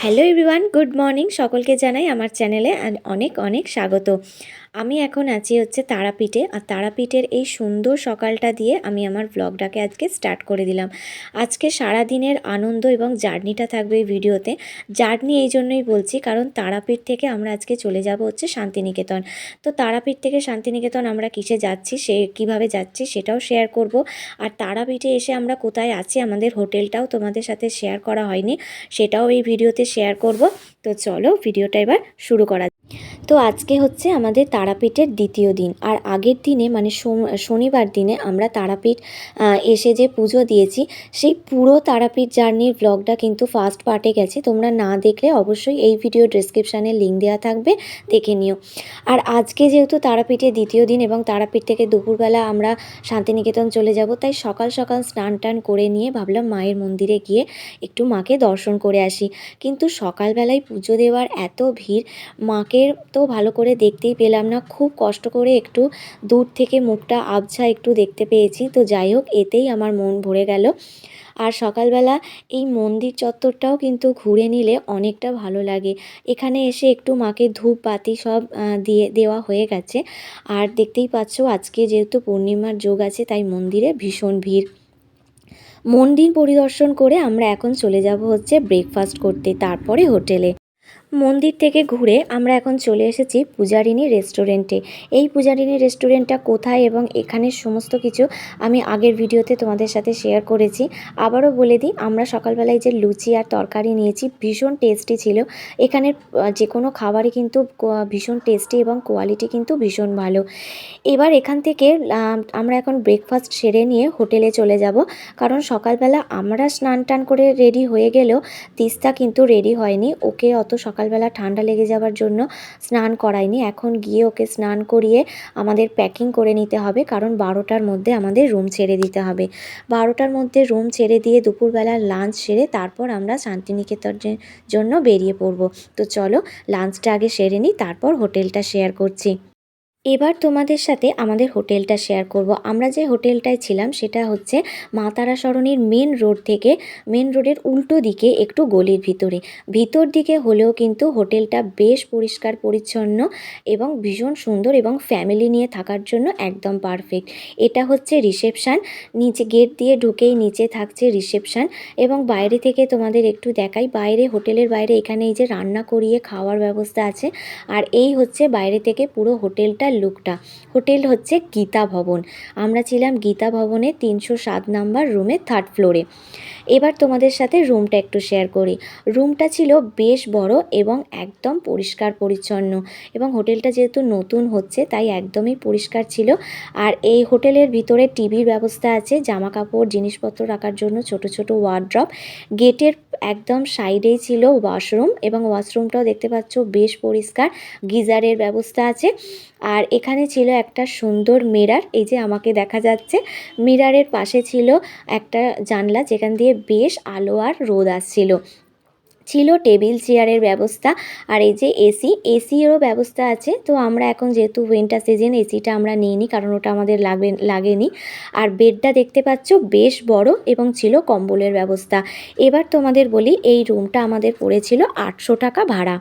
Hello everyone, good morning. সকলকে জানাই আমার চ্যানেলে অনেক অনেক স্বাগত। আমি এখন আছি তারাপীঠে, আর তারাপীঠের এই সুন্দর সকালটা দিয়ে আমি আমার ব্লগটাকে আজকে স্টার্ট করে দিলাম। আজকে সারা দিনের আনন্দ এবং জার্নিটা থাকবে এই ভিডিওতে। জার্নি এই জন্যই বলছি কারণ তারাপীঠ থেকে আমরা আজকে চলে যাব শান্তিনিকেতন। তো তারাপীঠ থেকে শান্তিনিকেতন আমরা কিসে যাচ্ছি, কিভাবে যাচ্ছি সেটাও শেয়ার করব। আর তারাপীঠে এসে আমরা কোথায় আছি, আমাদের হোটেলটাও তোমাদের সাথে শেয়ার করা হয়নি, সেটাও এই ভিডিওতে শেয়ার করব। তো চলো ভিডিওটা এবার শুরু করা। তো আজকে আমাদের তারাপীঠের দ্বিতীয় দিন, আর আগের দিনে মানে শনিবার দিনে আমরা তারাপীঠ এসে যে পুজো দিয়েছি সেই পুরো তারাপীঠ জার্নির ব্লগটা কিন্তু ফার্স্ট পার্টে গেছে। তোমরা না দেখলে অবশ্যই এই ভিডিও ডেসক্রিপশানে লিঙ্ক দেওয়া থাকবে, দেখে নিও। আর আজকে যেহেতু তারাপীঠের দ্বিতীয় দিন এবং তারাপীঠ থেকে দুপুরবেলা আমরা শান্তিনিকেতন চলে যাব, তাই সকাল সকাল স্নান টান করে নিয়ে ভাবলাম মায়ের মন্দিরে গিয়ে একটু মাকে দর্শন করে আসি। কিন্তু সকালবেলায় পুজো দেওয়ার এত ভিড়, মাকে তো ভালো করে দেখতেই পেলাম না। খুব কষ্ট করে একটু দূর থেকে মুখটা আবছা একটু দেখতে পেয়েছি। তো যাই হোক, এতেই আমার মন ভরে গেল। আর সকালবেলা এই মন্দির চত্বরটাও কিন্তু ঘুরে নিলে অনেকটা ভালো লাগে। এখানে এসে একটু মাকে ধূপ বাতি সব দেওয়া হয়ে গেছে। আর দেখতেই পাচ্ছ আজকে যেহেতু পূর্ণিমার যোগ আছে, তাই মন্দিরে ভীষণ ভিড়। মন্দির পরিদর্শন করে আমরা এখন চলে যাব ব্রেকফাস্ট করতে, তারপরে হোটেলে। মন্দির থেকে ঘুরে আমরা এখন চলে এসেছি পূজারিনী রেস্টুরেন্টে। এই পূজারিনী রেস্টুরেন্টটা কোথায় এবং এখানের সমস্ত কিছু আমি আগের ভিডিওতে তোমাদের সাথে শেয়ার করেছি। আবারও বলে দিই, আমরা সকালবেলায় যে লুচি আর তরকারি নিয়েছি ভীষণ টেস্টি ছিল। এখানের যে কোনো খাবারই কিন্তু ভীষণ টেস্টি এবং কোয়ালিটি কিন্তু ভীষণ ভালো। এবার এখান থেকে আমরা এখন ব্রেকফাস্ট সেরে নিয়ে হোটেলে চলে যাব, কারণ সকালবেলা আমরা স্নান টান করে রেডি হয়ে গেলেও তিস্তা কিন্তু রেডি হয়নি। ওকে অত সকালবেলা ঠান্ডা লেগে যাওয়ার জন্য স্নান করায়নি। এখন গিয়ে ওকে স্নান করিয়ে আমাদের প্যাকিং করে নিতে হবে, কারণ 12টার মধ্যে আমাদের রুম ছেড়ে দিতে হবে। 12টার মধ্যে রুম ছেড়ে দিয়ে দুপুরবেলা লাঞ্চ সেরে তারপর আমরা শান্তিনিকেতনের জন্য বেরিয়ে পড়ব। তো চলো লাঞ্চটা আগে সেরে নিই, তারপর হোটেলটা শেয়ার করছি। এবার তোমাদের সাথে আমাদের হোটেলটা শেয়ার করব। আমরা যে হোটেলটায় ছিলাম সেটা মা তারা সরণির মেন রোড থেকে, মেন রোডের উল্টো দিকে একটু গলির ভিতর দিকে হলেও কিন্তু হোটেলটা বেশ পরিষ্কার পরিচ্ছন্ন এবং ভীষণ সুন্দর এবং ফ্যামিলি নিয়ে থাকার জন্য একদম পারফেক্ট। এটা রিসেপশান। নিচে গেট দিয়ে ঢুকেই নিচে থাকছে রিসেপশান। এবং বাইরে থেকে তোমাদের একটু দেখাই, বাইরে হোটেলের বাইরে এখানে এই যে রান্না করিয়ে খাওয়ার ব্যবস্থা আছে। আর এই বাইরে থেকে পুরো হোটেলটা লুকটা। হোটেল গীতা ভবন। আমরা ছিলাম গীতা ভবনে 307 নাম্বার রুমে, 3rd ফ্লোরে। এবার তোমাদের সাথে রুমটা একটু শেয়ার করি। রুমটা ছিল বেশ বড় এবং একদম পরিষ্কার পরিচ্ছন্ন, এবং হোটেলটা যেহেতু নতুন তাই একদমই পরিষ্কার ছিল। আর এই হোটেলের ভিতরে টিভির ব্যবস্থা আছে, জামা কাপড় জিনিসপত্র রাখার জন্য ছোট ছোট ওয়ার্ড্রপ। গেটের একদম সাইডেই ছিল ওয়াশরুম, এবং ওয়াশরুমটাও দেখতে পাচ্ছ বেশ পরিষ্কার, গিজারের ব্যবস্থা আছে। আর এখানে ছিল একটা সুন্দর মিরর, এই যে আমাকে দেখা যাচ্ছে। মিররের পাশে ছিল একটা জানলা, যেখান দিয়ে বেশ আলো আর রোদ ছিল টেবিল চেয়ারের ব্যবস্থা। আর এই যে এসিরও ব্যবস্থা আছে। তো আমরা এখন যেহেতু উইন্টার সিজন, এসিটা আমরা নিইনি, কারণ ওটা আমাদের লাগেনি। আর বেডটা দেখতে পাচ্ছ বেশ বড়, এবং ছিল কম্বলের ব্যবস্থা। এবার তোমাদের বলি, এই রুমটা আমাদের পড়েছিল 800 টাকা ভাড়া।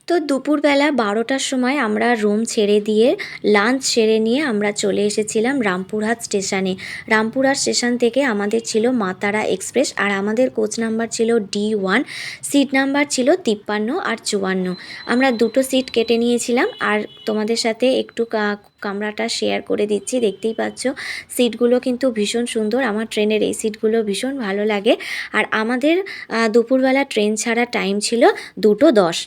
তো দুপুরবেলা 12টার সময় আমরা রুম ছেড়ে দিয়ে লাঞ্চ সেরে নিয়ে আমরা চলে এসেছিলাম রামপুরহাট স্টেশনে। রামপুরহাট স্টেশন থেকে আমাদের ছিল মা তারা এক্সপ্রেস, আর আমাদের কোচ নাম্বার ছিল D1, সিট নাম্বার ছিল 53 আর 54। আমরা দুটো সিট কেটে নিয়েছিলাম। আর তোমাদের সাথে একটু কামরাটা শেয়ার করে দিচ্ছি, দেখতেই পাচ্ছ সিটগুলো কিন্তু ভীষণ সুন্দর। আমার ট্রেনের এই সিটগুলো ভীষণ ভালো লাগে। আর আমাদের দুপুরবেলা ট্রেন ছাড়া টাইম ছিল 2:10।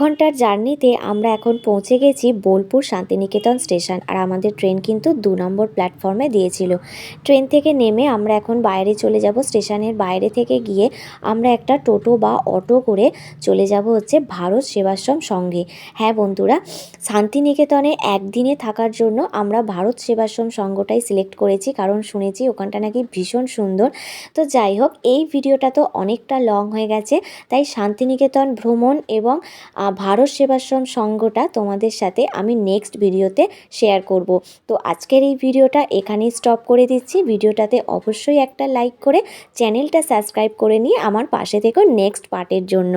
ঘন্টার জার্নিতে আমরা এখন পৌঁছে গেছি বোলপুর শান্তিনিকেতন স্টেশন। আর আমাদের ট্রেন কিন্তু 2 নম্বর প্ল্যাটফর্মে দিয়েছিল। ট্রেন থেকে নেমে আমরা এখন বাইরে চলে যাব। স্টেশনের বাইরে থেকে গিয়ে আমরা একটা টোটো বা অটো করে চলে যাব হচ্ছে ভারত সেবাশ্রম সংঘে। হ্যাঁ বন্ধুরা, শান্তিনিকেতনে একদিনে থাকার জন্য আমরা ভারত সেবাশ্রম সংঘটাই সিলেক্ট করেছি, কারণ শুনেছি ওখানটা নাকি ভীষণ সুন্দর। তো যাই হোক, এই ভিডিওটা তো অনেকটা লং হয়ে গেছে, তাই শান্তিনিকেতন ভ্রমণ এবং ভারত সেবাশ্রম সংঘটা তোমাদের সাথে আমি নেক্সট ভিডিওতে শেয়ার করব। তো আজকের এই ভিডিওটা এখানেই স্টপ করে দিচ্ছি। ভিডিওটাতে অবশ্যই একটা লাইক করে চ্যানেলটা সাবস্ক্রাইব করে নিয়ে আমার পাশে থেকো নেক্সট পার্টের জন্য।